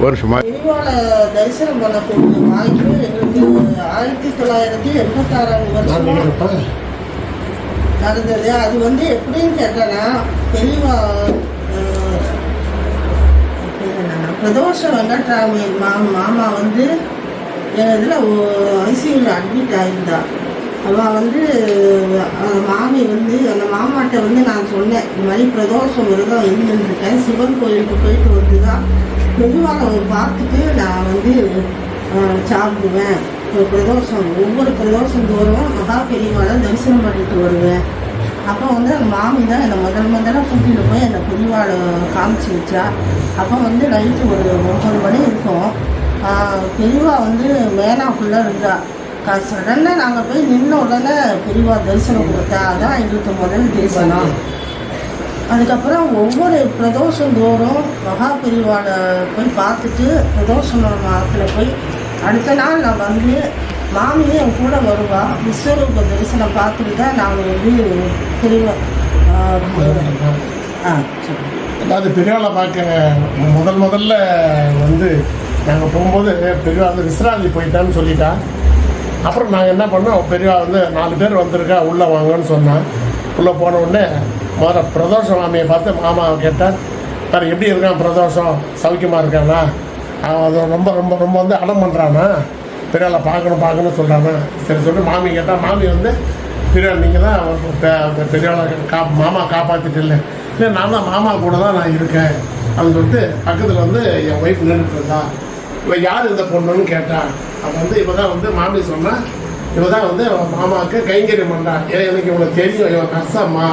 வருஷமா பெரியவாள தரிசனம் பண்ணக்கூடிய வாய்ப்பு எங்களுக்கு 1986 வருஷமா நடந்தது. அது எப்படின்னு கேட்டேன்னா, பெரியவா பிரதோஷ வெங்கட்ராமி மாமா என் இதில் ஐசியூவில் அட்மிட் ஆகியிருந்தா. அவள் மாமி அந்த மாமாட்ட நான் சொன்னேன், இந்த மாதிரி பிரதோஷம் விரதம் இருந்துருக்கேன், சிவன் கோயிலுக்கு போயிட்டு வந்து தான் பெரியவாளை பார்த்துட்டு நான் சாப்பிடுவேன். பிரதோஷம் ஒவ்வொரு பிரதோஷம் தோறும் மகா பெரியவாளை தரிசனம் பண்ணிட்டு வருவேன். அப்போ அந்த மாமி தான் என்னை முதல்ல கூட்டிகிட்டு போய் என்னை பெரியவாளை காமிச்சு வச்சா. அப்போ நைட்டு ஒரு 9 மணி இருக்கும். பெரியவா மேனாக்குள்ளே இருந்தா. சடனாக நாங்கள் போய் நின்ன உடனே பெரியவா தரிசனம் கொடுத்தா. அதான் எங்களுக்கு முதல் தரிசனம். அதுக்கப்புறம் ஒவ்வொரு பிரதோஷம் தோறும் மகா பெரியவாளை போய் பார்த்துட்டு பிரதோஷ மாதத்தில் போய் அடுத்த நாள் நான் மாமியே என் கூட வருவா. விஸ்வரூப தரிசனம் பார்த்துட்டு தான் நாங்கள் பெரியவா அதாவது பெரியவாளை பார்க்க முதல்ல நாங்கள் போகும்போது பெரியவா விசிராந்தி போயிட்டான்னு சொல்லிட்டா. அப்புறம் நாங்கள் என்ன பண்ணோம், பெரியவா 4 பேர் வந்திருக்கா உள்ளே வாங்கன்னு சொன்னான். உள்ளே போன உடனே முதல்ல பிரதோஷ மாமியை பார்த்து மாமா கேட்டார், வேறு எப்படி இருக்கான் பிரதோஷம், சௌக்கியமாக இருக்கானா, அவன் அதை ரொம்ப ரொம்ப ரொம்ப அடம் பண்ணுறானா, பெரியவாளை பார்க்கணும்னு சொல்கிறானா. சரி சொல்லிட்டு மாமி கேட்டால், மாமி பெரியவா நீங்கள் தான் பெரியவாளை மாமா காப்பாற்றிட்டு இல்லை நான் தான் மாமா கூட தான் நான் இருக்கேன் அப்படின்னு சொல்லிட்டு பக்கத்தில் என் ஒய்ஃப் நின்றுட்டு இருந்தா. இவன் யார் இந்த பொண்ணுன்னு கேட்டான். அவன் இவ தான் மாமி சொன்னான், இவ தான் மாமாவுக்கு கைங்கரியம் பண்ணுறான். ஏன்னா எனக்கு இவளை தெரியும், இவன் நர்சம்மா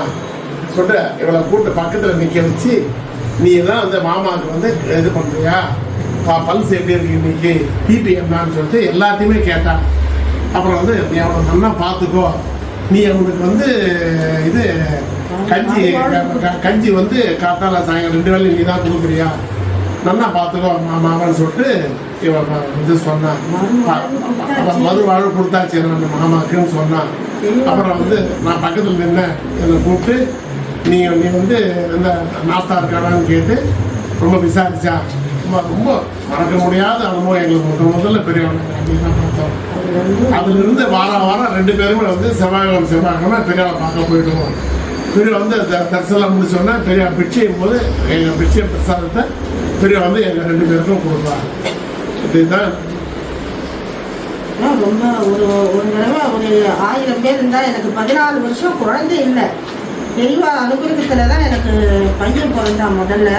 சொல்லிட்டு இவளை கூப்பிட்டு பக்கத்தில் நிற்க வச்சு, நீ தான் மாமாவுக்கு இது பண்ணுறியா, பல்ஸ் எப்படி இருக்கு இன்னைக்கு, பிபி என்னான்னு சொல்லிட்டு எல்லாத்தையுமே கேட்டான். அப்புறம் நீ அவனை நல்லா பார்த்துக்கோ, நீ அவனுக்கு இது கஞ்சி காத்தால சாயங்காலம் 2 வேளையும் நீ தான் கொடுக்குறியா, நல்லா பார்த்துக்கோ மாமான்னு சொல்லிட்டு இவன் சொன்னான். மறுவாழ்வு கொடுத்தாச்சு அந்த மாமாக்குன்னு சொன்னான். அப்புறம் நான் பக்கத்தில் நின்னேன். என்னை கூப்பிட்டு நீ இந்த நாஸ்தா இருக்கானான்னு கேட்டு ரொம்ப விசாரிச்சா. ரொம்ப மறக்க முடியாத அனுபவம் எங்களுக்கு முதல்ல பெரியவங்க அப்படின்னு பார்த்தோம். அதுலேருந்து வாரம் 2 பேருமே செவ்வாய்க்கிழமை பெரியவளை பார்க்க போயிடுவோம். பெரிய தரிசனம் முடிச்சோன்னா பெரிய பிச்சையும் போது எங்கள் பிச்சை பிரசாதத்தை பெரிய எங்கள் 2 பேருக்கும் கொடுப்பாங்க. இதுதான் ரொம்ப ஒரு தடவை 1000 பேர் இருந்தால் எனக்கு 14 வருஷம் குழந்தை இல்லை. பெரியவா அனுகிரகத்தில் தான் எனக்கு பையன் பிறந்தான் முதல்ல.